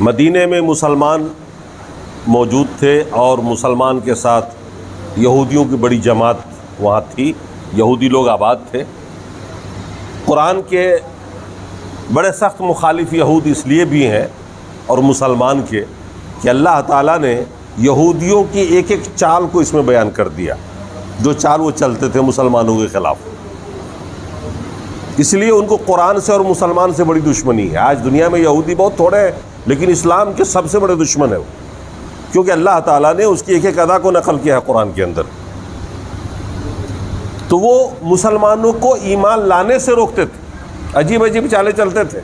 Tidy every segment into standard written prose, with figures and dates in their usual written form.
مدینے میں مسلمان موجود تھے اور مسلمان کے ساتھ یہودیوں کی بڑی جماعت وہاں تھی، یہودی لوگ آباد تھے۔ قرآن کے بڑے سخت مخالف یہود اس لیے بھی ہیں اور مسلمان کے کہ اللہ تعالیٰ نے یہودیوں کی ایک ایک چال کو اس میں بیان کر دیا، جو چال وہ چلتے تھے مسلمانوں کے خلاف۔ اس لیے ان کو قرآن سے اور مسلمان سے بڑی دشمنی ہے۔ آج دنیا میں یہودی بہت تھوڑے ہیں لیکن اسلام کے سب سے بڑے دشمن ہے وہ، کیونکہ اللہ تعالیٰ نے اس کی ایک ایک ادا کو نقل کیا ہے قرآن کے اندر۔ تو وہ مسلمانوں کو ایمان لانے سے روکتے تھے، عجیب عجیب چالیں چلتے تھے۔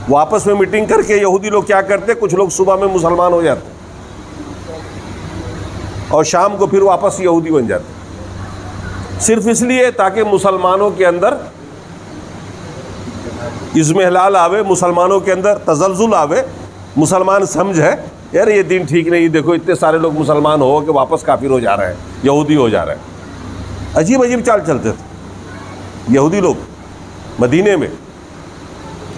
وہ آپس میں میٹنگ کر کے یہودی لوگ کیا کرتے، کچھ لوگ صبح میں مسلمان ہو جاتے اور شام کو پھر واپس یہودی بن جاتے، صرف اس لیے تاکہ مسلمانوں کے اندر اضمحلال آوے، مسلمانوں کے اندر تزلزل آوے، مسلمان سمجھے یار یہ دین ٹھیک نہیں، دیکھو اتنے سارے لوگ مسلمان ہو کہ واپس کافر ہو جا رہے ہیں، یہودی ہو جا رہے ہیں۔ عجیب عجیب چال چلتے تھے یہودی لوگ مدینے میں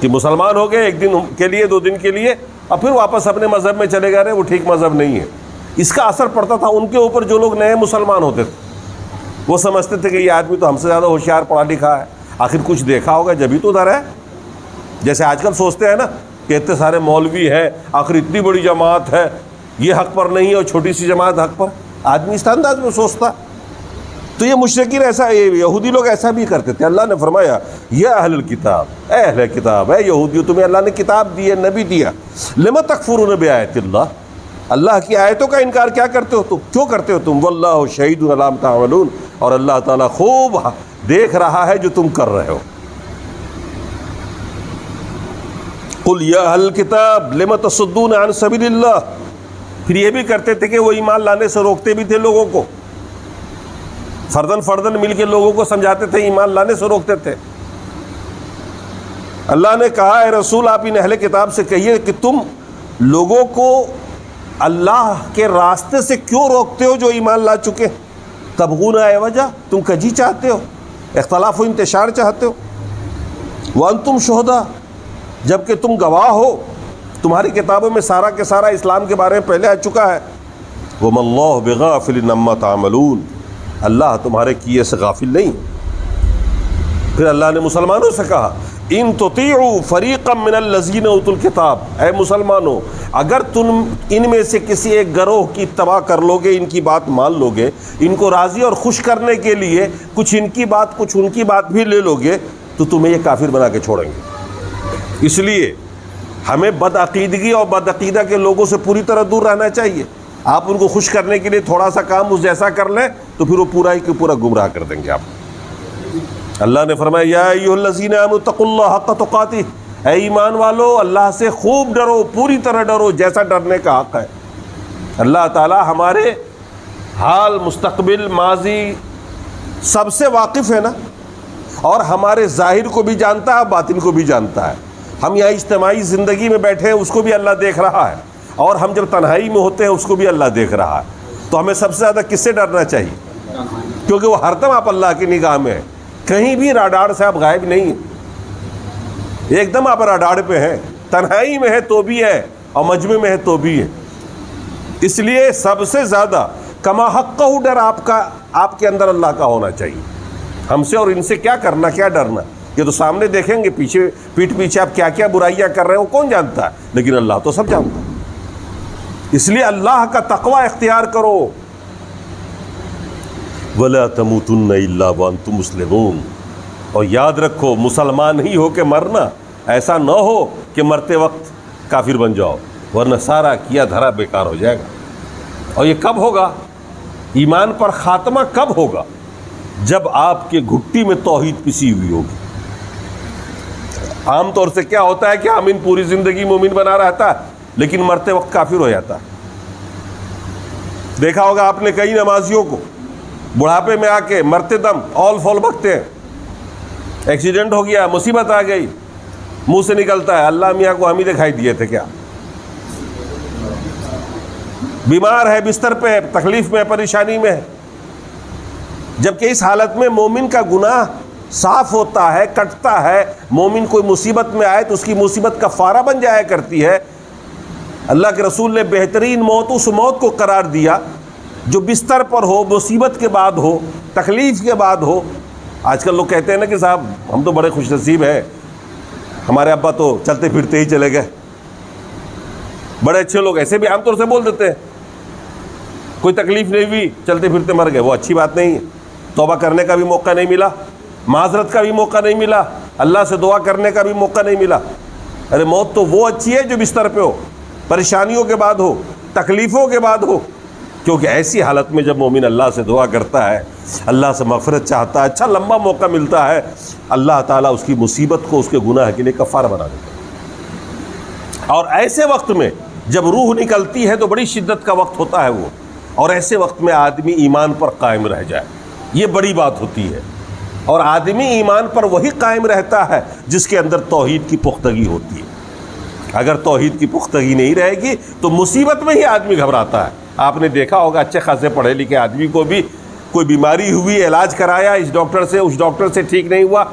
کہ مسلمان ہو گئے ایک دن کے لیے، 2 دن کے لیے، اور پھر واپس اپنے مذہب میں چلے گا رہے، وہ ٹھیک مذہب نہیں ہے۔ اس کا اثر پڑتا تھا ان کے اوپر جو لوگ نئے مسلمان ہوتے تھے۔ وہ سمجھتے تھے کہ یہ آدمی تو ہم سے زیادہ ہوشیار پڑھا لکھا ہے، آخر کچھ دیکھا ہوگا جبھی تو ادھر ہے۔ جیسے آج کل سوچتے ہیں نا کہ اتنے سارے مولوی ہیں، آخر اتنی بڑی جماعت ہے، یہ حق پر نہیں ہے اور چھوٹی سی جماعت حق پر، آدمی اس انداز میں سوچتا۔ تو یہ مشرکین ایسا، یہودی لوگ ایسا بھی کرتے تھے۔ اللہ نے فرمایا یا اہل الکتاب، اے اہل کتاب، اے یہودیو، تمہیں اللہ نے کتاب دی ہے، نبی دیا، لم تکفرون بآیات اللہ، اللہ کی آیتوں کا انکار کیا کرتے ہو تم، کیوں کرتے ہو تم، واللہ شہید علی ما تعملون، اور اللہ تعالیٰ خوب دیکھ رہا ہے جو تم کر رہے ہو۔ قل یا اہل الکتاب لم تصدون عن سبیل اللہ، پھر یہ بھی کرتے تھے کہ وہ ایمان لانے سے روکتے بھی تھے لوگوں کو، فردن مل کے لوگوں کو سمجھاتے تھے، ایمان لانے سے روکتے تھے۔ اللہ نے کہا اے رسول آپ ان اہل کتاب سے کہیے کہ تم لوگوں کو اللہ کے راستے سے کیوں روکتے ہو جو ایمان لا چکے، تبغون عوجا، تم کجی چاہتے ہو، اختلاف و انتشار چاہتے ہو، وانتم شہداء، جبکہ تم گواہ ہو، تمہاری کتابوں میں سارا کے سارا اسلام کے بارے میں پہلے آ چکا ہے۔ وما اللہ بغافل عما تعملون، اللہ تمہارے کیے سے غافل نہیں۔ پھر اللہ نے مسلمانوں سے کہا ان تطیعوا فریقا من الذین اوتوا الکتاب، اے مسلمانوں اگر تم ان میں سے کسی ایک گروہ کی اتباع کر لو گے، ان کی بات مان لو گے، ان کو راضی اور خوش کرنے کے لیے کچھ ان کی بات کچھ ان کی بات بھی لے لو گے، تو تمہیں یہ کافر بنا کے چھوڑیں گے۔ اس لیے ہمیں بدعقیدگی اور بدعقیدہ کے لوگوں سے پوری طرح دور رہنا چاہیے۔ آپ ان کو خوش کرنے کے لیے تھوڑا سا کام اس جیسا کر لیں تو پھر وہ پورا ہی کہ پورا گمراہ کر دیں گے آپ۔ اللہ نے فرمایا یا ایھا الذین آمنوا اتقوا اللہ حق تقاتہ، اے ایمان والو اللہ سے خوب ڈرو، پوری طرح ڈرو جیسا ڈرنے کا حق ہے۔ اللہ تعالی ہمارے حال، مستقبل، ماضی سب سے واقف ہے نا، اور ہمارے ظاہر کو بھی جانتا ہے، باطن کو بھی جانتا ہے۔ ہم یہاں اجتماعی زندگی میں بیٹھے ہیں اس کو بھی اللہ دیکھ رہا ہے، اور ہم جب تنہائی میں ہوتے ہیں اس کو بھی اللہ دیکھ رہا ہے۔ تو ہمیں سب سے زیادہ کس سے ڈرنا چاہیے؟ کیونکہ وہ ہر دم آپ اللہ کی نگاہ میں ہیں، کہیں بھی راڈار سے آپ غائب نہیں ہیں، ایک دم آپ راڈار پہ ہیں، تنہائی میں ہے تو بھی ہے اور مجمع میں ہے تو بھی ہے۔ اس لیے سب سے زیادہ کما حقہ ڈر آپ کے اندر اللہ کا ہونا چاہیے۔ ہم سے اور ان سے کیا کرنا، کیا ڈرنا، یہ تو سامنے دیکھیں گے، پیٹھ پیچھے آپ کیا کیا برائیاں کر رہے ہیں وہ کون جانتا ہے، لیکن اللہ تو سب جانتا ہے۔ اس لیے اللہ کا تقوی اختیار کرو۔ وَلَا تَمُوتُنَّ إِلَّا وَأَنْتُمْ مُسْلِمُونَ، اور یاد رکھو مسلمان ہی ہو کے مرنا، ایسا نہ ہو کہ مرتے وقت کافر بن جاؤ، ورنہ سارا کیا دھرا بیکار ہو جائے گا۔ اور یہ کب ہوگا، ایمان پر خاتمہ کب ہوگا؟ جب آپ کے گھٹی میں توحید پسی ہوئی ہوگی۔ عام طور سے کیا ہوتا ہے کہ آمین پوری زندگی مومن بنا رہتا ہے لیکن مرتے وقت کافر ہو جاتا ہے۔ دیکھا ہوگا آپ نے کئی نمازیوں کو بڑھاپے میں آ کے مرتے دم اول فول بکتے ہیں، ایکسیڈنٹ ہو گیا، مصیبت آ گئی، منہ سے نکلتا ہے اللہ میاں کو ہم ہی دکھائی دیے تھے کیا، بیمار ہے، بستر پہ ہے، تکلیف میں ہے، پریشانی میں ہے۔ جبکہ اس حالت میں مومن کا گناہ صاف ہوتا ہے، کٹتا ہے، مومن کوئی مصیبت میں آئے تو اس کی مصیبت کفارہ بن جایا کرتی ہے، اللہ کے رسول نے بہترین موت اس موت کو قرار دیا جو بستر پر ہو، مصیبت کے بعد ہو، تکلیف کے بعد ہو۔ آج کل لوگ کہتے ہیں نا کہ صاحب ہم تو بڑے خوش نصیب ہیں، ہمارے ابا تو چلتے پھرتے ہی چلے گئے۔ بڑے اچھے لوگ ایسے بھی عام طور سے بول دیتے ہیں، کوئی تکلیف نہیں ہوئی، چلتے پھرتے مر گئے۔ وہ اچھی بات نہیں ہے۔ توبہ کرنے کا بھی موقع نہیں ملا، معذرت کا بھی موقع نہیں ملا، اللہ سے دعا کرنے کا بھی موقع نہیں ملا۔ ارے موت تو وہ اچھی ہے جو بستر پہ ہو، پریشانیوں کے بعد ہو، تکلیفوں کے بعد ہو، کیونکہ ایسی حالت میں جب مومن اللہ سے دعا کرتا ہے، اللہ سے مغفرت چاہتا ہے، اچھا لمبا موقع ملتا ہے، اللہ تعالیٰ اس کی مصیبت کو اس کے گناہ کے لیے کفارہ بنا دیتا ہے۔ اور ایسے وقت میں جب روح نکلتی ہے تو بڑی شدت کا وقت ہوتا ہے وہ، اور ایسے وقت میں آدمی ایمان پر قائم رہ جائے، یہ بڑی بات ہوتی ہے۔ اور آدمی ایمان پر وہی قائم رہتا ہے جس کے اندر توحید کی پختگی ہوتی ہے۔ اگر توحید کی پختگی نہیں رہے گی تو مصیبت میں ہی آدمی گھبراتا ہے۔ آپ نے دیکھا ہوگا اچھے خاصے پڑھے لکھے آدمی کو بھی کوئی بیماری ہوئی، علاج کرایا اس ڈاکٹر سے، اس ڈاکٹر سے ٹھیک نہیں ہوا،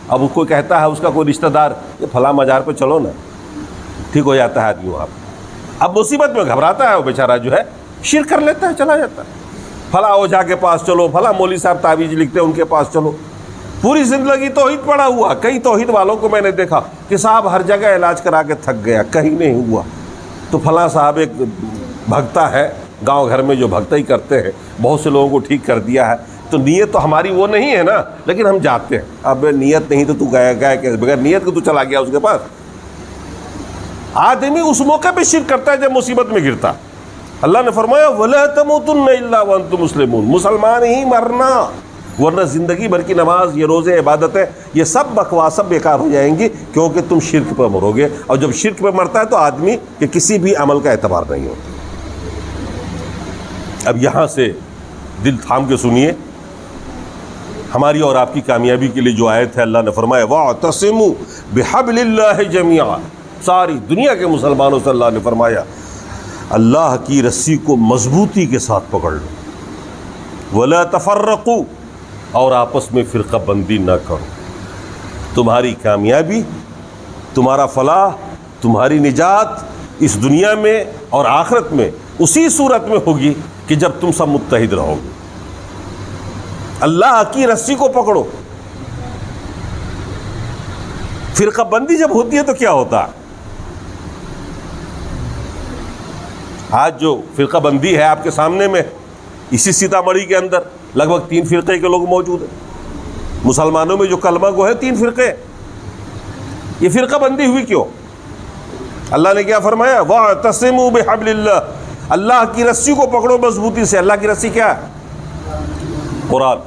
اب اس کو کہتا ہے اس کا کوئی رشتہ دار کہ فلاں مزار پہ چلو نا، ٹھیک ہو جاتا ہے آدمی وہاں پہ۔ اب مصیبت میں گھبراتا ہے وہ بیچارہ، جو ہے شرک کر لیتا ہے، چلا جاتا ہے، فلاں اوجھا کے پاس چلو، فلاں مولوی صاحب تعویذ لکھتے ہیں ان کے پاس چلو۔ پوری زندگی توحید پڑا ہوا، کئی توحید والوں کو میں نے دیکھا کہ صاحب ہر جگہ علاج کرا کے تھک گیا، کہیں نہیں ہوا۔ تو فلاں صاحب ایک بھگتا ہے گاؤں گھر میں جو بھگتا ہی کرتے ہیں، بہت سے لوگوں کو ٹھیک کر دیا ہے، تو نیت تو ہماری وہ نہیں ہے نا، لیکن ہم جاتے ہیں۔ اب نیت نہیں تو گیا کہ بغیر نیت کے تو چلا گیا اس کے پاس۔ آدمی اس موقع پہ شرک کرتا ہے جب مصیبت میں گرتا۔ اللہ نے فرمایا وَلَا تَمُوتُنَّ إِلَّا وَأَنْتُمْ مُسْلِمُونَ، مسلمان ہی مرنا، ورنہ زندگی بھر کی نماز، یہ روزے، عبادتیں، یہ سب بکواس، سب بیکار ہو جائیں گی، کیونکہ تم شرک پہ مرو گے۔ اور جب شرک پہ مرتا ہے تو آدمی کہ کسی بھی عمل کا اعتبار نہیں ہوتا۔ اب یہاں سے دل تھام کے سنیے، ہماری اور آپ کی کامیابی کے لیے جو آیت ہے، اللہ نے فرمایا وَاعْتَصِمُوا بِحَبْلِ اللَّهِ جَمِيعًا، ساری دنیا کے مسلمانوں سے اللہ نے فرمایا اللہ کی رسی کو مضبوطی کے ساتھ پکڑ لو، وَلَا تَفَرَّقُوا، اور آپس میں فرقہ بندی نہ کرو۔ تمہاری کامیابی، تمہارا فلاح، تمہاری نجات اس دنیا میں اور آخرت میں اسی صورت میں ہوگی کہ جب تم سب متحد رہو گے۔ اللہ کی رسی کو پکڑو۔ فرقہ بندی جب ہوتی ہے تو کیا ہوتا ہے؟ آج جو فرقہ بندی ہے آپ کے سامنے میں، اسی سیتامڑھی کے اندر لگ بھگ 3 فرقے کے لوگ موجود ہیں۔ مسلمانوں میں جو کلمہ گو ہے 3 فرقے، یہ فرقہ بندی ہوئی کیوں؟ اللہ نے کیا فرمایا وَاعْتَصِمُوا بِحَبْلِ اللَّهِ، اللہ کی رسی کو پکڑو مضبوطی سے۔ اللہ کی رسی کیا ہے؟ قرآن۔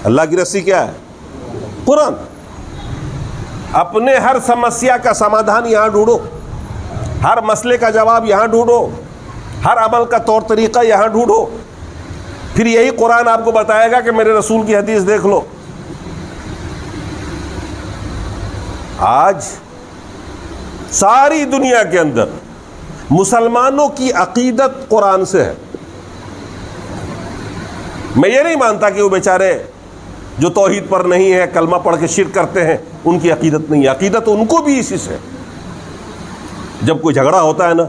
اللہ کی رسی کیا ہے؟ قرآن۔ اپنے ہر سمسیا کا سمادھان یہاں ڈھونڈو، ہر مسئلے کا جواب یہاں ڈھونڈو، ہر عمل کا طور طریقہ یہاں ڈھونڈو، پھر یہی قرآن آپ کو بتائے گا کہ میرے رسول کی حدیث دیکھ لو۔ آج ساری دنیا کے اندر مسلمانوں کی عقیدت قرآن سے ہے۔ میں یہ نہیں مانتا کہ وہ بیچارے جو توحید پر نہیں ہے، کلمہ پڑھ کے شرک کرتے ہیں، ان کی عقیدت نہیں ہے، عقیدت ان کو بھی اسی سے۔ جب کوئی جھگڑا ہوتا ہے نا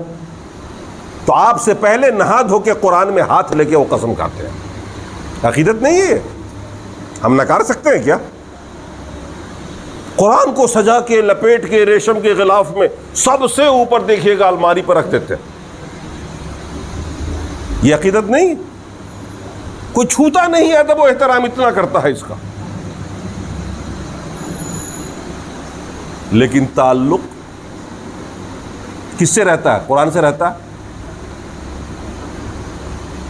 تو آپ سے پہلے نہا دھو کے قرآن میں ہاتھ لے کے وہ قسم کھاتے ہیں۔ عقیدت نہیں ہے، ہم نکار سکتے ہیں کیا؟ قرآن کو سجا کے لپیٹ کے ریشم کے غلاف میں سب سے اوپر دیکھیے گا الماری پر رکھ دیتے ہیں۔ یہ عقیدت نہیں، کوئی چھوتا نہیں، ادب و احترام اتنا کرتا ہے اس کا۔ لیکن تعلق کس سے رہتا ہے؟ قرآن سے رہتا ہے۔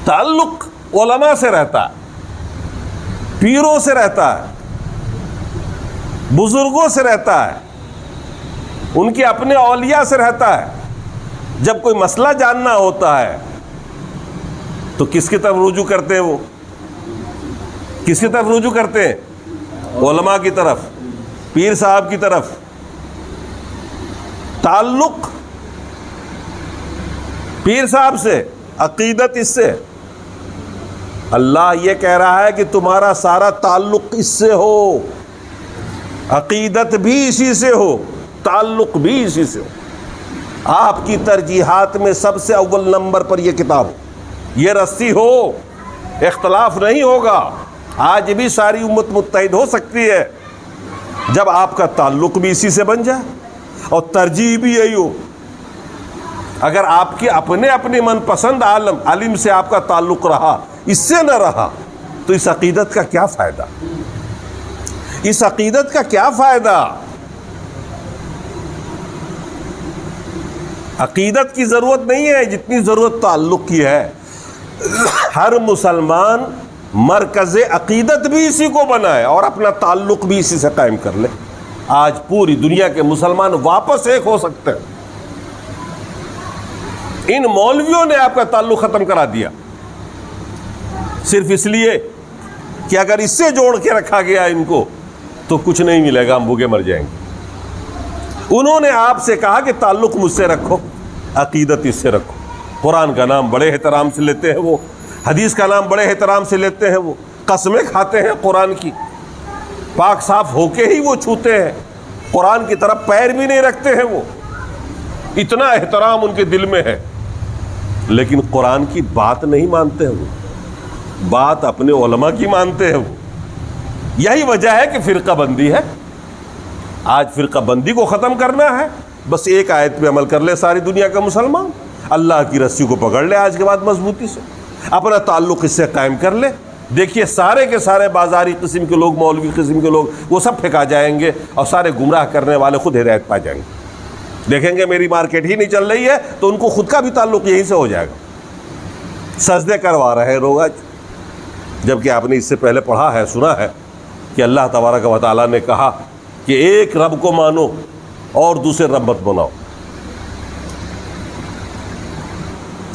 تعلق علماء سے رہتا ہے، پیروں سے رہتا ہے، بزرگوں سے رہتا ہے، ان کے اپنے اولیاء سے رہتا ہے۔ جب کوئی مسئلہ جاننا ہوتا ہے تو کس کی طرف رجوع کرتے ہیں؟ وہ کس کی طرف رجوع کرتے ہیں؟ علماء کی طرف، پیر صاحب کی طرف۔ تعلق پیر صاحب سے، عقیدت اس سے۔ اللہ یہ کہہ رہا ہے کہ تمہارا سارا تعلق اس سے ہو، عقیدت بھی اسی سے ہو، تعلق بھی اسی سے ہو۔ آپ کی ترجیحات میں سب سے اول نمبر پر یہ کتاب ہو، یہ رسی ہو، اختلاف نہیں ہوگا۔ آج بھی ساری امت متحد ہو سکتی ہے جب آپ کا تعلق بھی اسی سے بن جائے اور ترجیح بھی یہی ہو۔ اگر آپ کے اپنے من پسند عالم سے آپ کا تعلق رہا، اس سے نہ رہا، تو اس عقیدت کا کیا فائدہ؟ اس عقیدت کا کیا فائدہ؟ عقیدت کی ضرورت نہیں ہے جتنی ضرورت تعلق کی ہے۔ ہر مسلمان مرکز عقیدت بھی اسی کو بنائے اور اپنا تعلق بھی اسی سے قائم کر لے۔ آج پوری دنیا کے مسلمان واپس ایک ہو سکتے ہیں۔ ان مولویوں نے آپ کا تعلق ختم کرا دیا صرف اس لیے کہ اگر اس سے جوڑ کے رکھا گیا ان کو تو کچھ نہیں ملے گا، ہم بھوکے مر جائیں گے۔ انہوں نے آپ سے کہا کہ تعلق مجھ سے رکھو، عقیدت اس سے رکھو۔ قرآن کا نام بڑے احترام سے لیتے ہیں وہ، حدیث کا نام بڑے احترام سے لیتے ہیں وہ، قسمیں کھاتے ہیں قرآن کی، پاک صاف ہو کے ہی وہ چھوتے ہیں، قرآن کی طرف پیر بھی نہیں رکھتے ہیں وہ، اتنا احترام ان کے دل میں ہے، لیکن قرآن کی بات نہیں مانتے ہیں وہ، بات اپنے علماء کی مانتے ہیں وہ۔ یہی وجہ ہے کہ فرقہ بندی ہے۔ آج فرقہ بندی کو ختم کرنا ہے، بس ایک آیت پہ عمل کر لے ساری دنیا کا مسلمان، اللہ کی رسی کو پکڑ لے آج کے بعد مضبوطی سے، اپنا تعلق اس سے قائم کر لے۔ دیکھیے سارے کے سارے بازاری قسم کے لوگ، مولوی قسم کے لوگ، وہ سب پھینکا جائیں گے اور سارے گمراہ کرنے والے خود ہدایت پا جائیں گے۔ دیکھیں گے میری مارکیٹ ہی نہیں چل رہی ہے تو ان کو خود کا بھی تعلق یہیں سے ہو جائے گا۔ سجدے کروا رہے ہیں لوگ آج، جبکہ آپ نے اس سے پہلے پڑھا ہے، سنا ہے کہ اللہ تبارک و تعالیٰ نے کہا کہ ایک رب کو مانو اور دوسرے رب مت بناؤ۔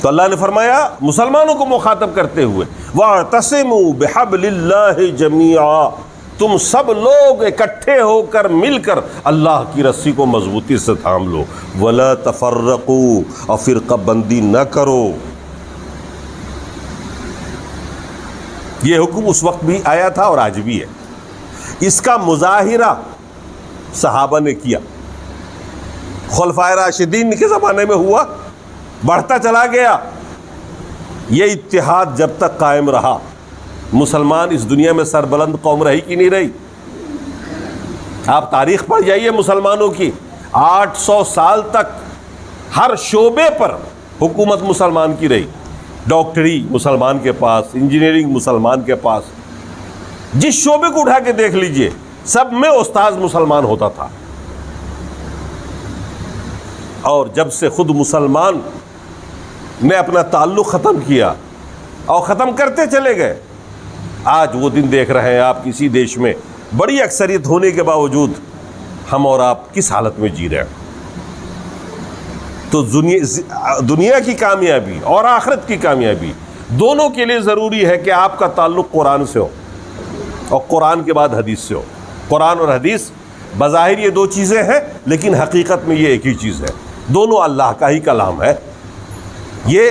تو اللہ نے فرمایا مسلمانوں کو مخاطب کرتے ہوئے وَاعْتَصِمُوا بِحَبْلِ اللَّهِ جَمِيعًا، تم سب لوگ اکٹھے ہو کر مل کر اللہ کی رسی کو مضبوطی سے تھام لو، وَلَا تَفَرَّقُوا، اور فرقہ بندی نہ کرو۔ یہ حکم اس وقت بھی آیا تھا اور آج بھی ہے۔ اس کا مظاہرہ صحابہ نے کیا، خلفائے راشدین کے زمانے میں ہوا، بڑھتا چلا گیا۔ یہ اتحاد جب تک قائم رہا، مسلمان اس دنیا میں سربلند قوم رہی کہ نہیں رہی؟ آپ تاریخ پڑھ جائیے مسلمانوں کی، 800 سال تک ہر شعبے پر حکومت مسلمان کی رہی۔ ڈاکٹری مسلمان کے پاس، انجینئرنگ مسلمان کے پاس، جس شعبے کو اٹھا کے دیکھ لیجئے سب میں استاذ مسلمان ہوتا تھا۔ اور جب سے خود مسلمان نے اپنا تعلق ختم کیا اور ختم کرتے چلے گئے، آج وہ دن دیکھ رہے ہیں آپ کسی دیش میں بڑی اکثریت ہونے کے باوجود ہم اور آپ کس حالت میں جی رہے ہیں۔ تو دنیا کی کامیابی اور آخرت کی کامیابی دونوں کے لیے ضروری ہے کہ آپ کا تعلق قرآن سے ہو اور قرآن کے بعد حدیث سے ہو۔ قرآن اور حدیث بظاہر یہ دو چیزیں ہیں، لیکن حقیقت میں یہ ایک ہی چیز ہے، دونوں اللہ کا ہی کلام ہے۔ یہ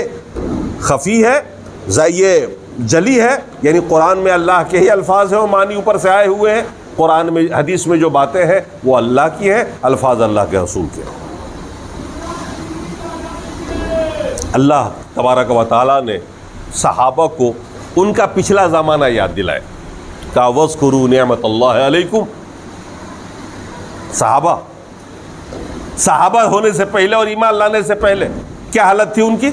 خفی ہے، یہ جلی ہے، یعنی قرآن میں اللہ کے ہی الفاظ ہیں اور معنی اوپر سے آئے ہوئے ہیں، قرآن میں حدیث میں جو باتیں ہیں وہ اللہ کی ہیں، الفاظ اللہ کے رسول کے ہیں۔ اللہ تبارک و تعالیٰ نے صحابہ کو ان کا پچھلا زمانہ یاد دلائے، کہا وَاذْكُرُوا نِعْمَةَ اللَّهِ عَلَيْكُمْ۔ صحابہ ہونے سے پہلے اور ایمان لانے سے پہلے کیا حالت تھی ان کی؟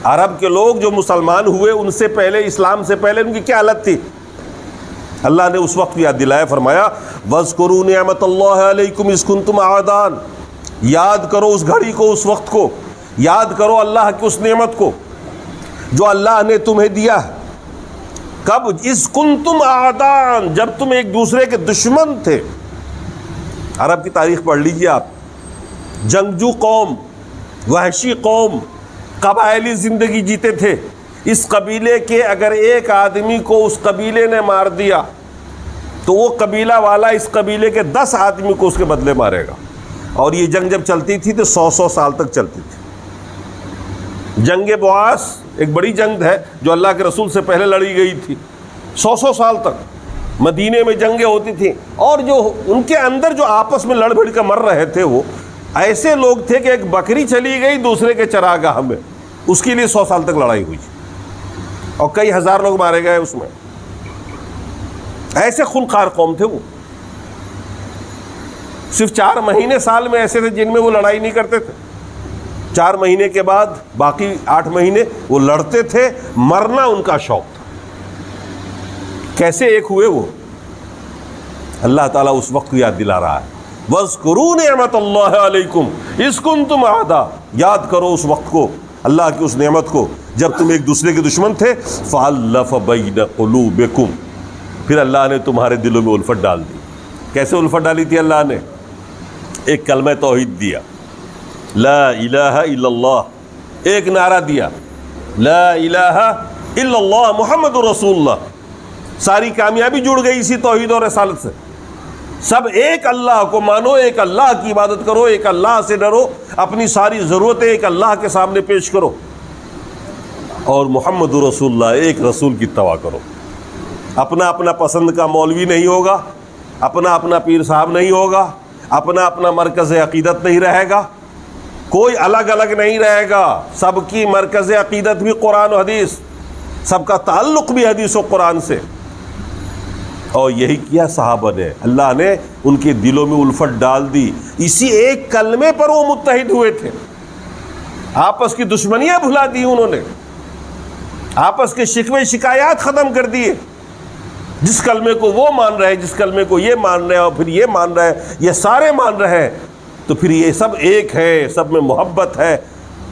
عرب کے لوگ جو مسلمان ہوئے ان سے پہلے، اسلام سے پہلے ان کی کیا حالت تھی؟ اللہ نے اس وقت یاد دلایا، فرمایا وَاذْكُرُوا نِعْمَةَ اللَّهِ عَلَيْكُمْ إِذْ كُنْتُمْ أَعْدَاءً۔ یاد کرو اس گھڑی کو، اس وقت کو، یاد کرو اللہ کی اس نعمت کو جو اللہ نے تمہیں دیا ہے۔ کب؟ اذ کنتم اعداء، جب تم ایک دوسرے کے دشمن تھے۔ عرب کی تاریخ پڑھ لیجیے آپ، جنگجو قوم، وحشی قوم، قبائلی زندگی جیتے تھے۔ اس قبیلے کے اگر ایک آدمی کو اس قبیلے نے مار دیا تو وہ قبیلہ والا اس قبیلے کے 10 آدمی کو اس کے بدلے مارے گا۔ اور یہ جنگ جب چلتی تھی تو 100 سال تک چلتی تھی۔ جنگ بعاث ایک بڑی جنگ ہے جو اللہ کے رسول سے پہلے لڑی گئی تھی، 100 سال تک مدینے میں جنگیں ہوتی تھیں، اور جو ان کے اندر جو آپس میں لڑ بھڑ کر مر رہے تھے وہ ایسے لوگ تھے کہ ایک بکری چلی گئی دوسرے کے چراگاہ میں، اس کے لیے 100 سال تک لڑائی ہوئی اور کئی ہزار لوگ مارے گئے اس میں. ایسے خونخوار قوم تھے وہ. صرف 4 مہینے سال میں ایسے تھے جن میں وہ لڑائی نہیں کرتے تھے. 4 مہینے کے بعد باقی 8 مہینے وہ لڑتے تھے، مرنا ان کا شوق تھا. کیسے ایک ہوئے وہ؟ اللہ تعالیٰ اس وقت کو یاد دلا رہا ہے. وَاذْكُرُوا نِعْمَتَ اللَّهِ عَلَيْكُمْ إِذْ كُنْتُمْ أَعْدَاءً. یاد کرو اس وقت کو، اللہ کی اس نعمت کو جب تم ایک دوسرے کے دشمن تھے. فَأَلَّفَ بَيْنَ قُلُوبِكُمْ. پھر اللہ نے تمہارے دلوں میں الفت ڈال دی. کیسے الفت ڈالی تھی اللہ نے؟ ایک کلمہ توحید دیا، لا الہ الا اللہ. ایک نعرہ دیا، لا الہ الا اللہ محمد رسول اللہ. ساری کامیابی جڑ گئی اسی توحید اور رسالت سے. سب ایک اللہ کو مانو، ایک اللہ کی عبادت کرو، ایک اللہ سے ڈرو، اپنی ساری ضرورتیں ایک اللہ کے سامنے پیش کرو، اور محمد رسول اللہ ایک رسول کی اتباع کرو. اپنا اپنا پسند کا مولوی نہیں ہوگا، اپنا اپنا پیر صاحب نہیں ہوگا، اپنا اپنا مرکز عقیدت نہیں رہے گا، کوئی الگ الگ نہیں رہے گا. سب کی مرکز عقیدت بھی قرآن و حدیث، سب کا تعلق بھی حدیث و قرآن سے. اور یہی کیا صحابہ نے، اللہ نے ان کے دلوں میں الفت ڈال دی. اسی ایک کلمے پر وہ متحد ہوئے تھے. آپس کی دشمنیاں بھلا دی انہوں نے، آپس کے شکوے شکایات ختم کر دیے. جس کلمے کو وہ مان رہے، جس کلمے کو یہ مان رہے، اور پھر یہ مان رہے، یہ سارے مان رہے ہیں، تو پھر یہ سب ایک ہے، سب میں محبت ہے،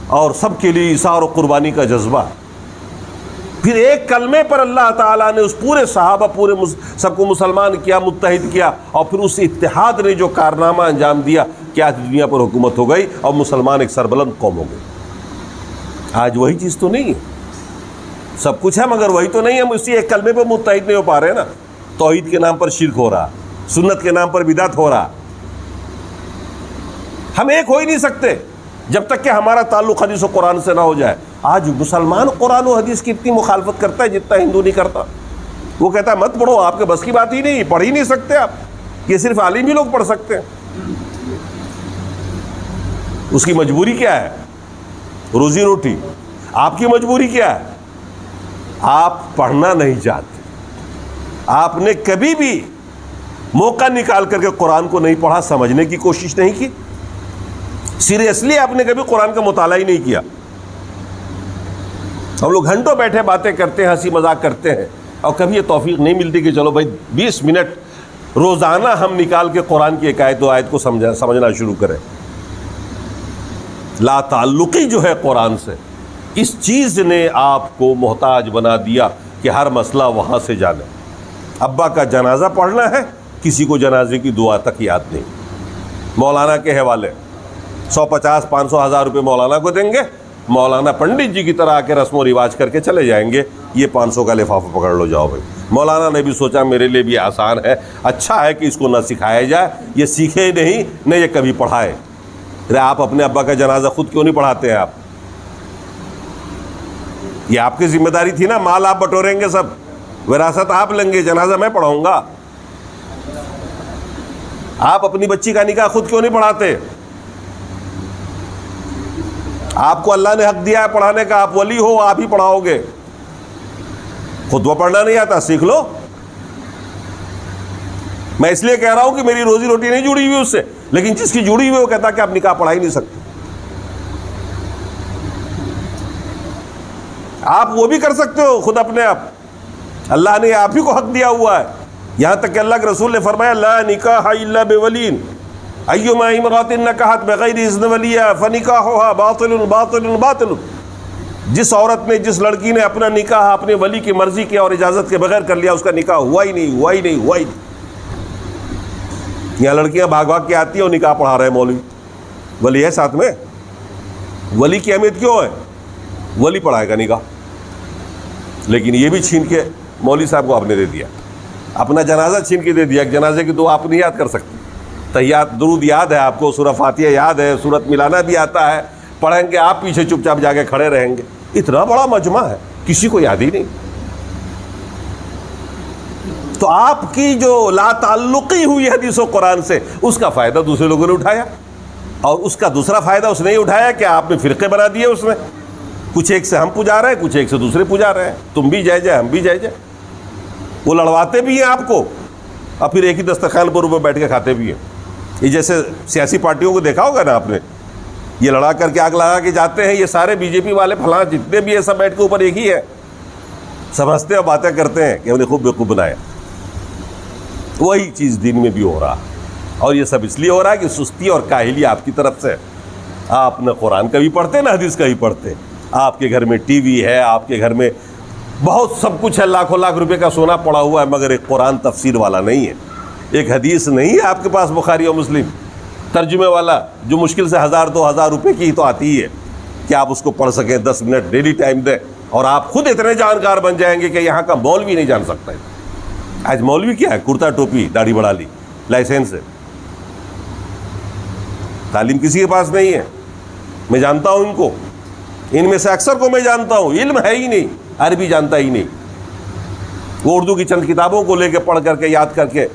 اور سب کے لیے ایثار و قربانی کا جذبہ. پھر ایک کلمے پر اللہ تعالیٰ نے اس پورے صحابہ پورے سب کو مسلمان کیا، متحد کیا، اور پھر اس اتحاد نے جو کارنامہ انجام دیا کہ آج دنیا پر حکومت ہو گئی اور مسلمان ایک سربلند قوم ہو گئی. آج وہی چیز تو نہیں ہے، سب کچھ ہے مگر وہی تو نہیں ہے. ہم اسی ایک کلمے پر متحد نہیں ہو پا رہے نا. توحید کے نام پر شرک ہو رہا، سنت کے نام پر بدعت ہو رہا. ہم ایک ہو ہی نہیں سکتے جب تک کہ ہمارا تعلق حدیث و قرآن سے نہ ہو جائے. آج مسلمان قرآن و حدیث کی اتنی مخالفت کرتا ہے جتنا ہندو نہیں کرتا. وہ کہتا ہے مت پڑھو، آپ کے بس کی بات ہی نہیں، پڑھ ہی نہیں سکتے آپ، یہ صرف عالم ہی لوگ پڑھ سکتے ہیں. اس کی مجبوری کیا ہے؟ روزی روٹی. آپ کی مجبوری کیا ہے؟ آپ پڑھنا نہیں چاہتے. آپ نے کبھی بھی موقع نکال کر کے قرآن کو نہیں پڑھا، سمجھنے کی کوشش نہیں کی. سیریسلی آپ نے کبھی قرآن کا مطالعہ ہی نہیں کیا. ہم لوگ گھنٹوں بیٹھے باتیں کرتے ہیں، ہنسی مذاق کرتے ہیں، اور کبھی یہ توفیق نہیں ملتی کہ چلو بھائی 20 منٹ روزانہ ہم نکال کے قرآن کی ایک آیت دو آیت کو سمجھنا شروع کریں. لا تعلقی جو ہے قرآن سے، اس چیز نے آپ کو محتاج بنا دیا کہ ہر مسئلہ وہاں سے جانے. ابا کا جنازہ پڑھنا ہے، کسی کو جنازے کی دعا تک یاد نہیں. مولانا کے حوالے 150 500 ہزار روپے مولانا کو دیں گے، مولانا پنڈت جی کی طرح آ کے رسم و رواج کر کے چلے جائیں گے. یہ 500 کا لفافہ پکڑ لو، جاؤ بھائی. مولانا نے بھی سوچا میرے لیے بھی آسان ہے، اچھا ہے کہ اس کو نہ سکھایا جائے، یہ سیکھے ہی نہیں، نہ یہ کبھی پڑھائے. آپ اپنے ابا کا جنازہ خود کیوں نہیں پڑھاتے ہیں؟ آپ، یہ آپ کی ذمہ داری تھی نا. مال آپ بٹوریں گے، سب وراثت آپ لیں گے، جنازہ میں پڑھاؤں گا. آپ اپنی بچی کا نکاح خود کیوں نہیں پڑھاتے؟ آپ کو اللہ نے حق دیا ہے پڑھانے کا، آپ ولی ہو، آپ ہی پڑھاؤ گے. خطبہ پڑھنا نہیں آتا، سیکھ لو. میں اس لیے کہہ رہا ہوں کہ میری روزی روٹی نہیں جڑی ہوئی اس سے، لیکن جس کی جڑی ہوئی وہ کہتا کہ آپ نکاح پڑھا ہی نہیں سکتے. آپ وہ بھی کر سکتے ہو خود اپنے آپ. اللہ نے آپ ہی کو حق دیا ہوا ہے. یہاں تک کہ اللہ کے رسول نے فرمایا لا نکاح الا بولین ایما امرأۃ نکحت بغیر اذن ولیہا فنکاحها باطل باطل باطل. جس عورت نے، جس لڑکی نے اپنا نکاح اپنے ولی کی مرضی کے اور اجازت کے بغیر کر لیا، اس کا نکاح ہوا ہی نہیں، ہوا ہی نہیں، ہوا ہی نہیں. یہاں لڑکیاں بھاگ بھاگ کے آتی ہیں اور نکاح پڑھا رہے ہیں مولوی. ولی ہے ساتھ میں؟ ولی کی اہمیت کیوں ہے؟ ولی پڑھائے گا نکاح. لیکن یہ بھی چھین کے مولوی صاحب کو آپ نے دے دیا، اپنا جنازہ چھین کے دے دیا. ایک جنازے کی دعا آپ نہیں یاد کر سکتے. تحیات درود یاد ہے آپ کو، سورہ فاتحہ یاد ہے، سورت ملانا بھی آتا ہے، پڑھیں گے آپ، پیچھے چپ چاپ جا کے کھڑے رہیں گے. اتنا بڑا مجمع ہے، کسی کو یاد ہی نہیں. تو آپ کی جو لا تعلقی ہوئی حدیث و قرآن سے، اس کا فائدہ دوسرے لوگوں نے اٹھایا، اور اس کا دوسرا فائدہ اس نے اٹھایا کہ آپ نے فرقے بنا دیے اس میں، کچھ ایک سے ہم پجا رہے ہیں، کچھ ایک سے دوسرے پجا رہے ہیں، تم بھی جائے ہم بھی جائے۔ وہ لڑواتے بھی ہیں آپ کو، اور پھر ایک ہی دسترخوان پر اوپر بیٹھ کے کھاتے بھی ہیں۔ یہ جیسے سیاسی پارٹیوں کو دیکھا ہوگا نا آپ نے، یہ لڑا کر کے آگ لگا کے جاتے ہیں، یہ سارے بی جے پی والے فلاں جتنے بھی ہیں سب بیٹھ کے اوپر ایک ہی ہے، سب ہنستے اور باتیں کرتے ہیں کہ ہم نے خوب بیوقوف بنایا۔ وہی چیز دین میں بھی ہو رہا، اور یہ سب اس لیے ہو رہا ہے کہ سستی اور کاہلی آپ کی طرف سے۔ آپ نہ قرآن کا بھی پڑھتے نہ حدیث کا بھی پڑھتے، آپ کے گھر میں ٹی وی ہے، آپ کے گھر میں بہت سب کچھ ہے، لاکھوں لاکھ روپے کا سونا پڑا ہوا ہے، مگر ایک قرآن تفسیر والا نہیں ہے، ایک حدیث نہیں ہے آپ کے پاس بخاری اور مسلم ترجمے والا، جو مشکل سے 1000-2000 روپے کی تو آتی ہی ہے کہ آپ اس کو پڑھ سکیں، 10 منٹ ڈیلی ٹائم دیں، اور آپ خود اتنے جانکار بن جائیں گے کہ یہاں کا مولوی نہیں جان سکتا ہے۔ آج مولوی کیا ہے؟ کرتا ٹوپی، داڑھی بڑھا لی، لائسنس ہے، تعلیم کسی کے پاس نہیں ہے۔ میں جانتا ہوں ان کو، ان میں سے اکثر کو میں جانتا ہوں، علم ہے ہی نہیں، عربی جانتا ہی نہیں، وہ اردو کی چند کتابوں کو لے کے پڑھ کر کے یاد کر کے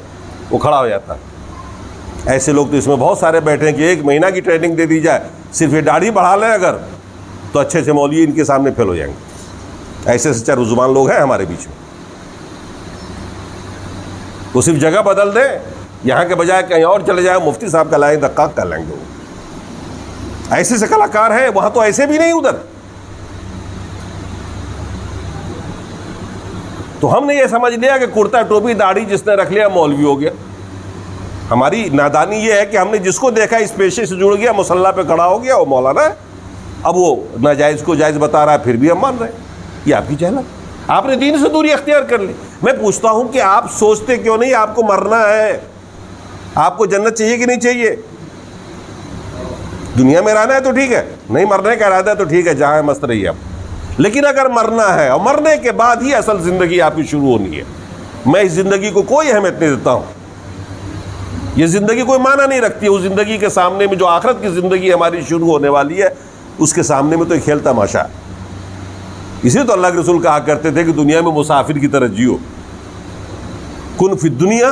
وہ کھڑا ہو جاتا ہے۔ ایسے لوگ تو اس میں بہت سارے بیٹھے ہیں کہ 1 مہینہ کی ٹریننگ دے دی جائے، صرف یہ داڑھی بڑھا لیں اگر، تو اچھے سے مولوی ان کے سامنے فیل ہو جائیں گے۔ ایسے سچے رزبان لوگ ہیں ہمارے بیچ میں، وہ صرف جگہ بدل دیں، یہاں کے بجائے کہیں اور چلے جائیں، مفتی صاحب کا لائیں دقاق کر لیں گے۔ وہ ایسے سے کلاکار ہیں، وہاں تو ایسے بھی نہیں ادھر۔ تو ہم نے یہ سمجھ لیا کہ کرتا ٹوپی داڑھی جس نے رکھ لیا مولوی ہو گیا۔ ہماری نادانی یہ ہے کہ ہم نے جس کو دیکھا اس پیشے سے جڑ گیا، مصلی پہ کھڑا ہو گیا، وہ مولانا ہے، اب وہ ناجائز کو جائز بتا رہا ہے، پھر بھی ہم مان رہے ہیں۔ یہ آپ کی جہالت، آپ نے دین سے دوری اختیار کر لی۔ میں پوچھتا ہوں کہ آپ سوچتے کیوں نہیں آپ کو مرنا ہے؟ آپ کو جنت چاہیے کہ نہیں چاہیے؟ دنیا میں رہنا ہے تو ٹھیک ہے، نہیں مرنے کا ارادہ ہے تو ٹھیک ہے، جہاں ہے مست رہیے آپ، لیکن اگر مرنا ہے اور مرنے کے بعد ہی اصل زندگی آپ کی شروع ہونی ہے، میں اس زندگی کو کوئی اہمیت نہیں دیتا ہوں، یہ زندگی کوئی معنی نہیں رکھتی ہے۔ اس زندگی کے سامنے میں جو آخرت کی زندگی ہماری شروع ہونے والی ہے، اس کے سامنے میں تو ایک کھیل تماشا ہے۔ اسی تو اللہ کے رسول کہا کرتے تھے کہ دنیا میں مسافر کی طرح جیو، کن فی الدنیا،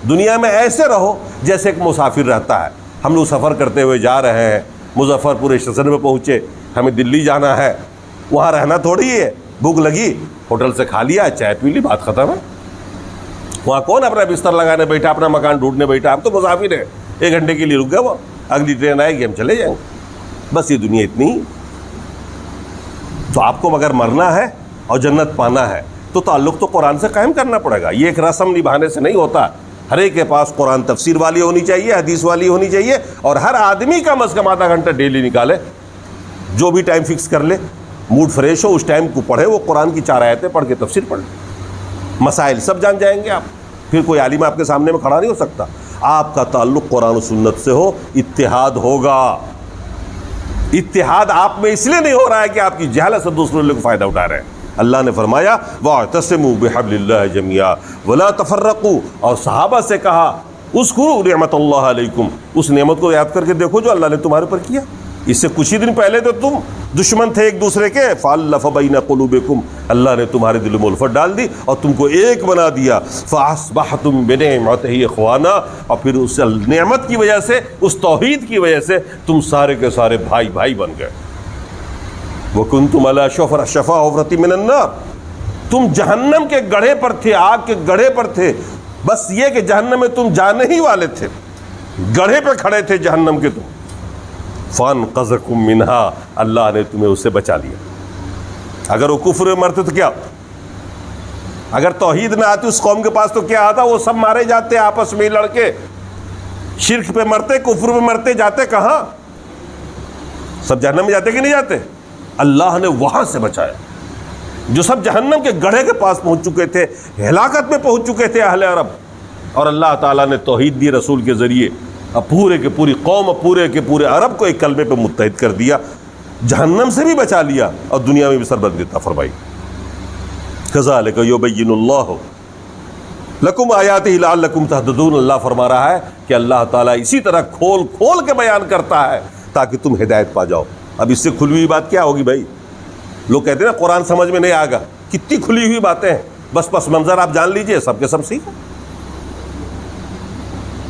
دنیا میں ایسے رہو جیسے ایک مسافر رہتا ہے۔ ہم لوگ سفر کرتے ہوئے جا رہے ہیں، مظفر پور اسٹیشن پہ پہنچے، ہمیں دلی جانا ہے، وہاں رہنا تھوڑی ہے، بھوک لگی ہوٹل سے کھا لیا، چائے پی لی، بات ختم ہے۔ وہاں کون اپنا بستر لگانے بیٹھا، اپنا مکان ڈھونڈنے بیٹھا؟ ہم تو مسافر ہیں، 1 گھنٹے کے لیے رک گئے، وہ اگلی ٹرین آئے گی ہم چلے جائیں گے، بس یہ دنیا اتنی ہی۔ تو آپ کو مگر مرنا ہے اور جنت پانا ہے تو تعلق تو قرآن سے قائم کرنا پڑے گا۔ یہ ایک رسم نبھانے سے نہیں ہوتا، ہر ایک کے پاس قرآن تفسیر والی ہونی چاہیے، حدیث والی ہونی چاہیے، اور ہر آدمی کم از کم آدھا گھنٹہ ڈیلی نکالے، جو بھی ٹائم فکس کر لے، موڈ فریش ہو اس ٹائم کو پڑھے، وہ قرآن کی 4 آیتیں پڑھ کے تفسیر پڑھ لے، مسائل سب جان جائیں گے آپ۔ پھر کوئی عالم آپ کے سامنے میں کھڑا نہیں ہو سکتا۔ آپ کا تعلق قرآن و سنت سے ہو، اتحاد ہوگا۔ اتحاد آپ میں اس لیے نہیں ہو رہا ہے کہ آپ کی جہالت سے دوسرے لوگ فائدہ اٹھا رہے ہیں۔ اللہ نے فرمایا وَاعْتَصِمُوا بِحَبْلِ اللَّهِ جَمِيعًا وَلَا تَفَرَّقُوا، اور صحابہ سے کہا اذکروا نعمت اللہ علیکم، اس نعمت کو یاد کر کے دیکھو جو اللہ نے تمہارے اوپر کیا۔ اس سے کچھ ہی دن پہلے تو تم دشمن تھے ایک دوسرے کے، فَأَلَّفَ بَيْنَ قُلُوبِكُمْ، اللہ نے تمہارے دلوں میں الفت ڈال دی اور تم کو ایک بنا دیا، فَأَصْبَحْتُمْ بِنِعْمَتِهِ إِخْوَانًا، اور پھر اس نعمت کی وجہ سے، اس توحید کی وجہ سے تم سارے کے سارے بھائی بھائی بن گئے۔ وَكُنْتُمْ عَلَى شَفَا حُفْرَةٍ مِّنَ النَّارِ، تم جہنم کے گڑھے پر تھے، آگ کے گڑھے پر تھے، بس یہ کہ جہنم میں تم جانے ہی والے تھے، گڑھے پہ کھڑے تھے جہنم کے تم، فَانْقَذَكُم مِّنْهَا، اللہ نے تمہیں اس سے بچا لیا۔ اگر وہ کفر میں مرتے تو کیا، اگر توحید نہ آتی اس قوم کے پاس تو کیا آتا؟ وہ سب مارے جاتے آپس میں لڑ کے، شرک پہ مرتے، کفر پہ مرتے، جاتے کہاں؟ سب جہنم میں جاتے کہ نہیں جاتے؟ اللہ نے وہاں سے بچایا۔ جو سب جہنم کے گڑھے کے پاس پہنچ چکے تھے، ہلاکت میں پہنچ چکے تھے اہل عرب، اور اللہ تعالیٰ نے توحید دی رسول کے ذریعے، اب پورے کے پوری قوم، پورے کے پورے عرب کو ایک کلمے پہ متحد کر دیا، جہنم سے بھی بچا لیا اور دنیا میں بھی سربلندی عطا فرمائی۔ کذالک یبین اللہ لکم آیاتہ لعلکم تہتدون، اللہ فرما رہا ہے کہ اللہ تعالیٰ اسی طرح کھول کھول کے بیان کرتا ہے تاکہ تم ہدایت پا جاؤ۔ اب اس سے کھلی ہوئی بات کیا ہوگی بھائی؟ لوگ کہتے ہیں نا قرآن سمجھ میں نہیں آگا، کتنی کھلی ہوئی باتیں ہیں، بس پس منظر آپ جان لیجئے سب کے سب سیکھ.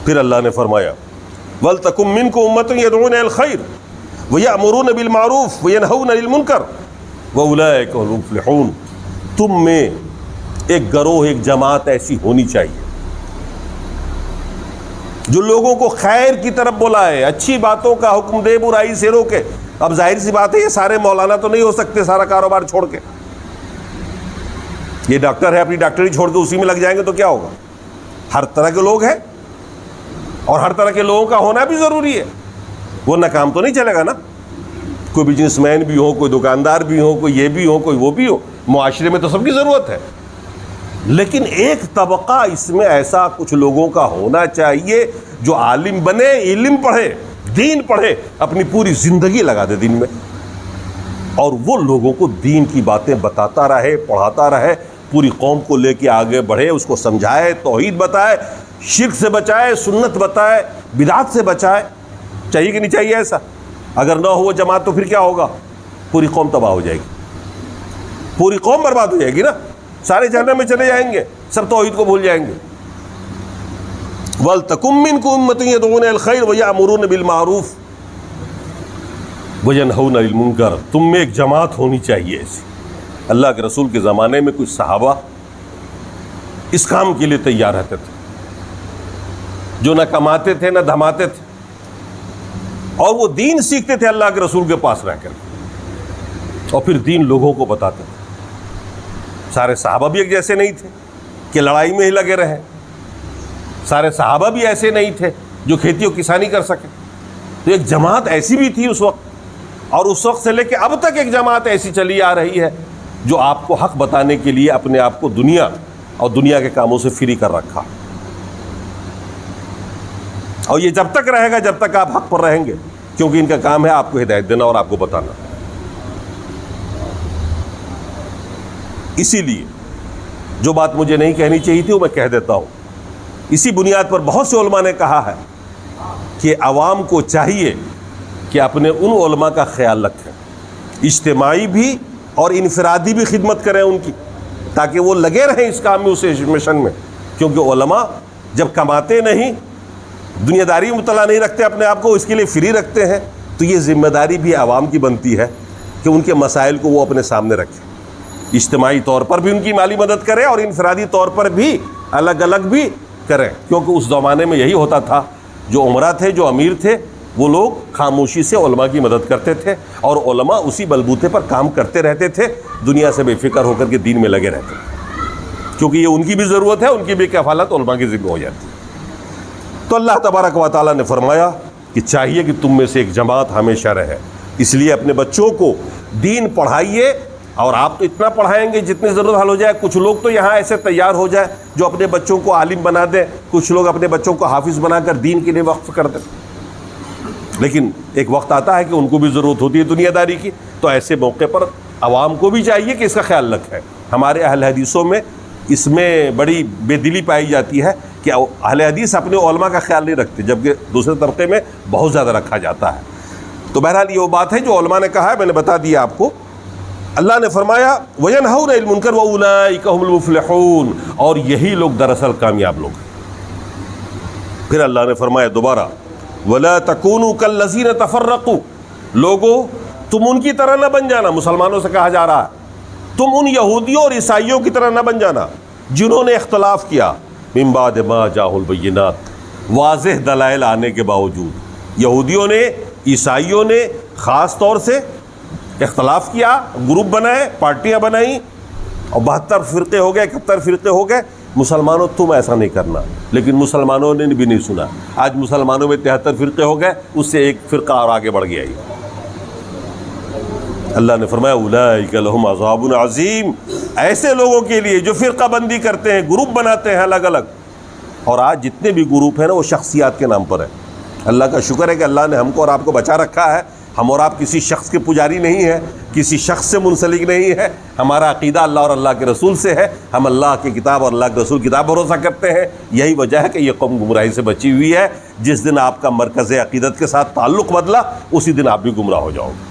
پھر اللہ نے فرمایا وَلْتَكُن مِّنكُمْ أُمَّةٌ يَدْعُونَ إِلَى الْخَيْرِ وَيَأْمُرُونَ بِالْمَعْرُوفِ وَيَنْهَوْنَ عَنِ الْمُنكَرِ وَأُولَٰئِكَ هُمُ الْمُفْلِحُونَ. تم میں ایک گروہ، ایک جماعت ایسی ہونی چاہیے جو لوگوں کو خیر کی طرف بلائے، اچھی باتوں کا حکم دے، برائی سے روکے. اب ظاہر سی بات ہے یہ سارے مولانا تو نہیں ہو سکتے سارا کاروبار چھوڑ کے. یہ ڈاکٹر ہے اپنی ڈاکٹری چھوڑ کے اسی میں لگ جائیں گے تو کیا ہوگا؟ ہر طرح کے لوگ ہیں اور ہر طرح کے لوگوں کا ہونا بھی ضروری ہے، ورنہ کام تو نہیں چلے گا نا. کوئی بزنس مین بھی ہو، کوئی دکاندار بھی ہو، کوئی یہ بھی ہو، کوئی وہ بھی ہو. معاشرے میں تو سب کی ضرورت ہے، لیکن ایک طبقہ اس میں ایسا کچھ لوگوں کا ہونا چاہیے جو عالم بنے، علم پڑھے، دین پڑھے، اپنی پوری زندگی لگا دے دین میں، اور وہ لوگوں کو دین کی باتیں بتاتا رہے، پڑھاتا رہے، پوری قوم کو لے کے آگے بڑھے، اس کو سمجھائے، توحید بتائے، شرک سے بچائے، سنت بتائے، بدعت سے بچائے. چاہیے کہ نہیں چاہیے ایسا؟ اگر نہ ہو وہ جماعت تو پھر کیا ہوگا؟ پوری قوم تباہ ہو جائے گی، پوری قوم برباد ہو جائے گی نا. سارے جہنم میں چلے جائیں گے، سب توحید کو بھول جائیں گے. وَلْتَكُن مِّنكُمْ أُمَّةٌ يَدْعُونَ إِلَى الْخَيْرِ وَيَأْمُرُونَ بِالْمَعْرُوفِ وَيَنْهَوْنَ عَنِ الْمُنكَرِ. تم میں ایک جماعت ہونی چاہیے ایسی. اللہ کے رسول کے زمانے میں کچھ صحابہ اس کام کے لیے تیار رہتے تھے، جو نہ کماتے تھے نہ دھماتے تھے، اور وہ دین سیکھتے تھے اللہ کے رسول کے پاس رہ کر، اور پھر دین لوگوں کو بتاتے تھے. سارے صحابہ بھی ایک جیسے نہیں تھے کہ لڑائی میں ہی لگے رہے، سارے صحابہ بھی ایسے نہیں تھے جو کھیتی و کسانی کر سکے. تو ایک جماعت ایسی بھی تھی اس وقت، اور اس وقت سے لے کے اب تک ایک جماعت ایسی چلی آ رہی ہے جو آپ کو حق بتانے کے لیے اپنے آپ کو دنیا اور دنیا کے کاموں سے فری کر رکھا. اور یہ جب تک رہے گا جب تک آپ حق پر رہیں گے، کیونکہ ان کا کام ہے آپ کو ہدایت دینا اور آپ کو بتانا. اسی لیے جو بات مجھے نہیں کہنی چاہیے تھی وہ میں کہہ دیتا ہوں. اسی بنیاد پر بہت سے علماء نے کہا ہے کہ عوام کو چاہیے کہ اپنے ان علماء کا خیال رکھیں، اجتماعی بھی اور انفرادی بھی خدمت کریں ان کی، تاکہ وہ لگے رہیں اس کام میں، اس مشن میں. کیونکہ علماء جب کماتے نہیں، دنیا داری میں مطلع نہیں رکھتے اپنے آپ کو، اس کے لیے فری رکھتے ہیں، تو یہ ذمہ داری بھی عوام کی بنتی ہے کہ ان کے مسائل کو وہ اپنے سامنے رکھیں. اجتماعی طور پر بھی ان کی مالی مدد کریں اور انفرادی طور پر بھی الگ الگ بھی کریں. کیونکہ اس زمانے میں یہی ہوتا تھا، جو عمرہ تھے، جو امیر تھے، وہ لوگ خاموشی سے علماء کی مدد کرتے تھے، اور علماء اسی بلبوتے پر کام کرتے رہتے تھے، دنیا سے بے فکر ہو کر کے دین میں لگے رہتے تھے، کیونکہ یہ ان کی بھی ضرورت ہے، ان کی بھی کفالت علماء کی ذمہ ہو جاتی ہے. تو اللہ تبارک و تعالیٰ نے فرمایا کہ چاہیے کہ تم میں سے ایک جماعت ہمیشہ رہے. اس لیے اپنے بچوں کو دین پڑھائیے، اور آپ تو اتنا پڑھائیں گے جتنی ضرورت حل ہو جائے. کچھ لوگ تو یہاں ایسے تیار ہو جائے جو اپنے بچوں کو عالم بنا دیں، کچھ لوگ اپنے بچوں کو حافظ بنا کر دین کے لیے وقف کر دیں. لیکن ایک وقت آتا ہے کہ ان کو بھی ضرورت ہوتی ہے دنیا داری کی، تو ایسے موقع پر عوام کو بھی چاہیے کہ اس کا خیال رکھیں. ہمارے اہل حدیثوں میں اس میں بڑی بے دلی پائی جاتی ہے کہ اہل حدیث اپنے علماء کا خیال نہیں رکھتے، جبکہ دوسرے طبقے میں بہت زیادہ رکھا جاتا ہے. تو بہرحال یہ وہ بات ہے جو علماء نے کہا ہے، میں نے بتا دیا آپ کو. اللہ نے فرمایا وَيَنْهَوْنَ عَنِ الْمُنكَرِ وَأُولَٰئِكَ هُمُ الْمُفْلِحُونَ، اور یہی لوگ دراصل کامیاب لوگ ہیں. پھر اللہ نے فرمایا دوبارہ وَلَا تَكُونُوا كَالَّذِينَ تَفَرَّقُوا، لوگو تم ان کی طرح نہ بن جانا. مسلمانوں سے کہا جا رہا ہے تم ان یہودیوں اور عیسائیوں کی طرح نہ بن جانا جنہوں نے اختلاف کیا مِن بَعْدِ مَا جَاءَهُمُ الْبَيِّنَاتُ، واضح دلائل آنے کے باوجود. یہودیوں نے، عیسائیوں نے خاص طور سے اختلاف کیا، گروپ بنائے، پارٹیاں بنائیں، اور 72 فرقے ہو گئے، 71 فرقے ہو گئے. مسلمانوں تم ایسا نہیں کرنا. لیکن مسلمانوں نے بھی نہیں سنا. آج مسلمانوں میں 73 فرقے ہو گئے، اس سے ایک فرقہ اور آگے بڑھ گیا. اللہ نے فرمایا اولئک لہم عذاب عظیم، ایسے لوگوں کے لیے جو فرقہ بندی کرتے ہیں، گروپ بناتے ہیں الگ الگ. اور آج جتنے بھی گروپ ہیں نا وہ شخصیات کے نام پر ہے. اللہ کا شکر ہے کہ اللہ نے ہم کو اور آپ کو بچا رکھا ہے. ہم اور آپ کسی شخص کے پجاری نہیں ہیں، کسی شخص سے منسلک نہیں ہے. ہمارا عقیدہ اللہ اور اللہ کے رسول سے ہے. ہم اللہ کی کتاب اور اللہ کے رسول کی کتاب بھروسہ کرتے ہیں. یہی وجہ ہے کہ یہ قوم گمراہی سے بچی ہوئی ہے. جس دن آپ کا مرکز عقیدت کے ساتھ تعلق بدلا، اسی دن آپ بھی گمراہ ہو جاؤ گے.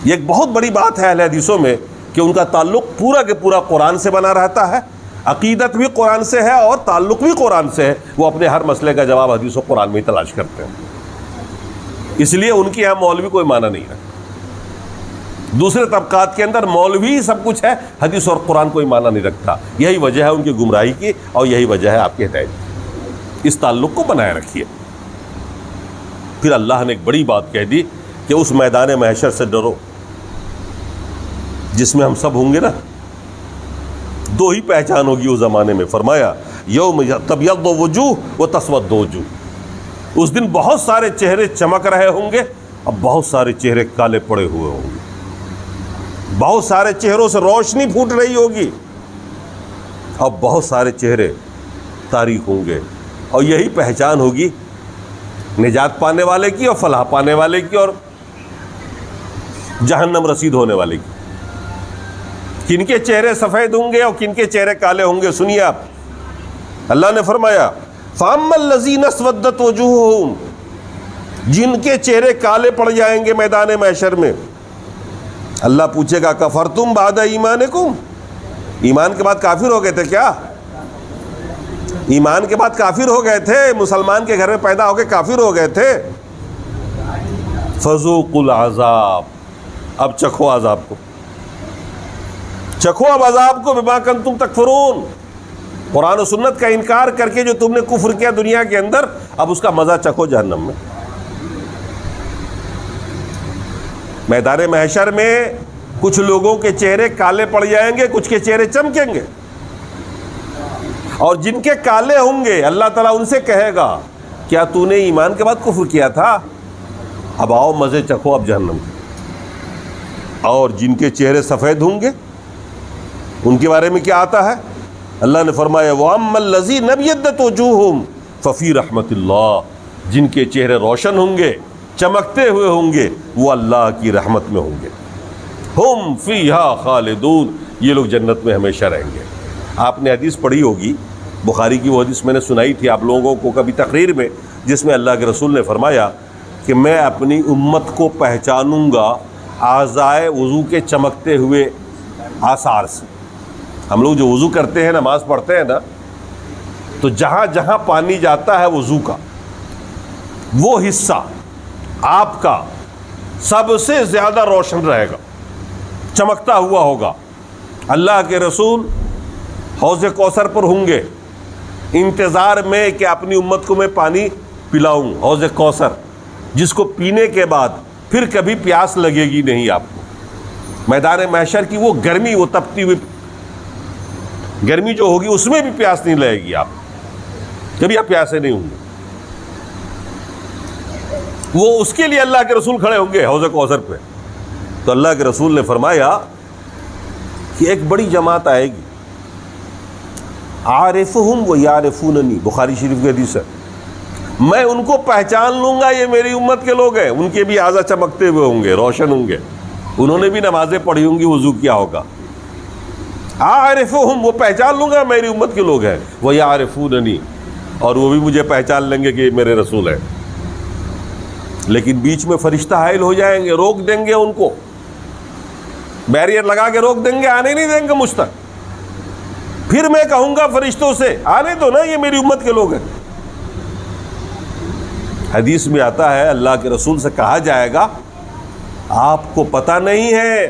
یہ ایک بہت بڑی بات ہے اہل حدیثوں میں کہ ان کا تعلق پورا کے پورا قرآن سے بنا رہتا ہے، عقیدت بھی قرآن سے ہے اور تعلق بھی قرآن سے ہے، وہ اپنے ہر مسئلے کا جواب حدیث و قرآن میں ہی تلاش کرتے ہیں، اس لیے ان کی یہاں مولوی کوئی معنی نہیں ہے۔ دوسرے طبقات کے اندر مولوی سب کچھ ہے، حدیث اور قرآن کوئی معنی نہیں رکھتا، یہی وجہ ہے ان کی گمراہی کی اور یہی وجہ ہے آپ کے ہدایت کی۔ اس تعلق کو بنائے رکھیے۔ پھر اللہ نے ایک بڑی بات کہہ دی کہ اس میدان محشر سے ڈرو جس میں ہم سب ہوں گے نا، دو ہی پہچان ہوگی اس زمانے میں، فرمایا یوم تبیض وجوہ و تسود وجوہ، اس دن بہت سارے چہرے چمک رہے ہوں گے اور بہت سارے چہرے کالے پڑے ہوئے ہوں گے، بہت سارے چہروں سے روشنی پھوٹ رہی ہوگی اور بہت سارے چہرے تاریک ہوں گے، اور یہی پہچان ہوگی نجات پانے والے کی اور فلاح پانے والے کی اور جہنم رسید ہونے والے کی۔ کن کے چہرے سفید ہوں گے اور کن کے چہرے کالے ہوں گے، سنیے آپ۔ اللہ نے فرمایا فَأَمَّا الَّذِينَ اسْوَدَّتْ وُجُوهُهُمْ، جن کے چہرے کالے پڑ جائیں گے میدان محشر میں، اللہ پوچھے گا کفرتم بعد ایمانکم، ایمان کے بعد کافر ہو گئے تھے کیا؟ ایمان کے بعد کافر ہو گئے تھے، مسلمان کے گھر میں پیدا ہو کے کافر ہو گئے تھے، فذوقوا العذاب، اب چکھو عذاب کو، چکھو اب عذاب کو، بما کنتم تکفرون، قرآن و سنت کا انکار کر کے جو تم نے کفر کیا دنیا کے اندر، اب اس کا مزہ چکھو جہنم میں۔ میدان محشر میں کچھ لوگوں کے چہرے کالے پڑ جائیں گے، کچھ کے چہرے چمکیں گے، اور جن کے کالے ہوں گے اللہ تعالیٰ ان سے کہے گا کیا تو نے ایمان کے بعد کفر کیا تھا؟ اب آؤ مزے چکھو اب جہنم کے۔ اور جن کے چہرے سفید ہوں گے ان کے بارے میں کیا آتا ہے؟ اللہ نے فرمایا وَأَمَّا الَّذِينَ ابْيَضَّتْ وُجُوهُهُمْ فَفِي رَحْمَةِ اللَّهِ، جن کے چہرے روشن ہوں گے، چمکتے ہوئے ہوں گے، وہ اللہ کی رحمت میں ہوں گے، ہم فیہا خالدون، یہ لوگ جنت میں ہمیشہ رہیں گے۔ آپ نے حدیث پڑھی ہوگی، بخاری کی وہ حدیث میں نے سنائی تھی آپ لوگوں کو کبھی تقریر میں، جس میں اللہ کے رسول نے فرمایا کہ میں اپنی امت کو پہچانوں گا اعضائے وضو کے چمکتے ہوئے آثار سے۔ ہم لوگ جو وضو کرتے ہیں، نماز پڑھتے ہیں نا، تو جہاں جہاں پانی جاتا ہے وضو کا، وہ حصہ آپ کا سب سے زیادہ روشن رہے گا، چمکتا ہوا ہوگا۔ اللہ کے رسول حوض کوثر پر ہوں گے انتظار میں کہ اپنی امت کو میں پانی پلاؤں، حوض کوثر جس کو پینے کے بعد پھر کبھی پیاس لگے گی نہیں آپ کو۔ میدان محشر کی وہ گرمی، وہ تپتی ہوئی گرمی جو ہوگی، اس میں بھی پیاس نہیں لگے گی، آپ کبھی آپ پیاسے نہیں ہوں گے۔ وہ اس کے لیے اللہ کے رسول کھڑے ہوں گے حوض کوثر پہ۔ تو اللہ کے رسول نے فرمایا کہ ایک بڑی جماعت آئے گی، عارفہم و یعرفوننی، بخاری شریف کی حدیث ہے، میں ان کو پہچان لوں گا، یہ میری امت کے لوگ ہیں، ان کے بھی اعضا چمکتے ہوئے ہوں گے، روشن ہوں گے، انہوں نے بھی نمازیں پڑھی ہوں گی، وضو کیا ہوگا۔ عارفہم، وہ پہچان لوں گا میری امت کے لوگ ہیں، وہ یعرفوننی، اور وہ بھی مجھے پہچان لیں گے کہ یہ میرے رسول ہیں۔ لیکن بیچ میں فرشتہ حائل ہو جائیں گے، روک دیں گے ان کو، بیریئر لگا کے روک دیں گے، آنے نہیں دیں گے مجھ تک۔ پھر میں کہوں گا فرشتوں سے آنے دو نا، یہ میری امت کے لوگ ہیں۔ حدیث میں آتا ہے اللہ کے رسول سے کہا جائے گا آپ کو پتہ نہیں ہے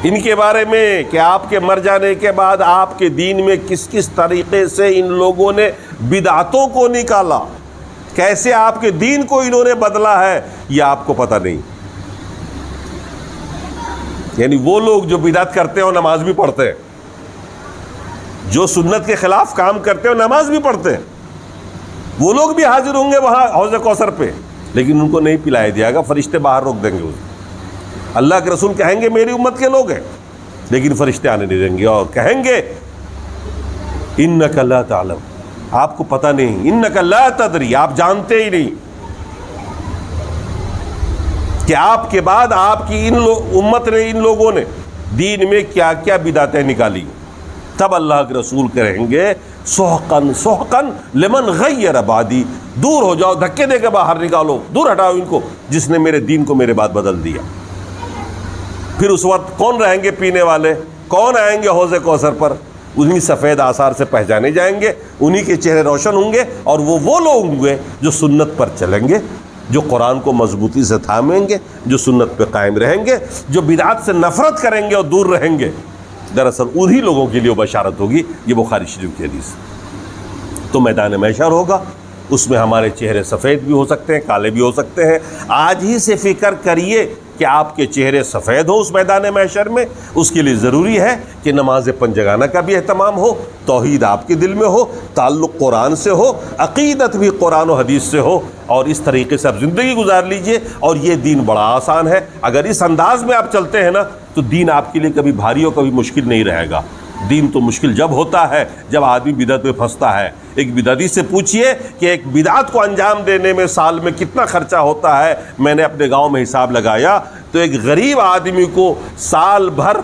ان کے بارے میں کہ آپ کے مر جانے کے بعد آپ کے دین میں کس کس طریقے سے ان لوگوں نے بدعتوں کو نکالا، کیسے آپ کے دین کو انہوں نے بدلا ہے، یہ آپ کو پتہ نہیں۔ یعنی وہ لوگ جو بدعت کرتے ہیں اور نماز بھی پڑھتے ہیں، جو سنت کے خلاف کام کرتے ہیں اور نماز بھی پڑھتے ہیں، وہ لوگ بھی حاضر ہوں گے وہاں حوض کوثر پہ، لیکن ان کو نہیں پلایا جائے گا، فرشتے باہر روک دیں گے اسے۔ اللہ کے رسول کہیں گے میری امت کے لوگ ہیں، لیکن فرشتے آنے نہیں دیں گے اور کہیں گے انک لا تعلم، آپ کو پتہ نہیں، انک لا تدری، آپ جانتے ہی نہیں کہ آپ کے بعد آپ کی امت نے، ان لوگوں نے دین میں کیا کیا بدعتیں نکالی۔ تب اللہ کے رسول کہیں گے سحقن سحقن لمن غیر بعدی، دور ہو جاؤ، دھکے دے کے باہر نکالو، دور ہٹاؤ ان کو جس نے میرے دین کو میرے بعد بدل دیا۔ پھر اس وقت کون رہیں گے پینے والے؟ کون آئیں گے حوض کوثر پر؟ انہی سفید آثار سے پہچانے جائیں گے، انہی کے چہرے روشن ہوں گے، اور وہ لوگ ہوں گے جو سنت پر چلیں گے، جو قرآن کو مضبوطی سے تھامیں گے، جو سنت پہ قائم رہیں گے، جو بدعات سے نفرت کریں گے اور دور رہیں گے۔ دراصل انہی لوگوں کے لیے وہ بشارت ہوگی۔ یہ بخاری شریف کی حدیث۔ تو میدان محشر ہوگا، اس میں ہمارے چہرے سفید بھی ہو سکتے ہیں، کالے بھی ہو سکتے ہیں۔ آج ہی سے فکر کریے کہ آپ کے چہرے سفید ہو اس میدان محشر میں۔ اس کے لیے ضروری ہے کہ نماز پنجگانہ کا بھی اہتمام ہو، توحید آپ کے دل میں ہو، تعلق قرآن سے ہو، عقیدت بھی قرآن و حدیث سے ہو، اور اس طریقے سے آپ زندگی گزار لیجئے۔ اور یہ دین بڑا آسان ہے۔ اگر اس انداز میں آپ چلتے ہیں نا تو دین آپ کے لیے کبھی بھاری اور کبھی مشکل نہیں رہے گا۔ دین تو مشکل جب ہوتا ہے جب آدمی بدعت میں پھنستا ہے۔ ایک بدعتی سے پوچھئے کہ ایک بدعت کو انجام دینے میں سال میں کتنا خرچہ ہوتا ہے۔ میں نے اپنے گاؤں میں حساب لگایا تو ایک غریب آدمی کو سال بھر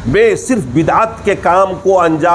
میں صرف بدعت کے کام کو انجام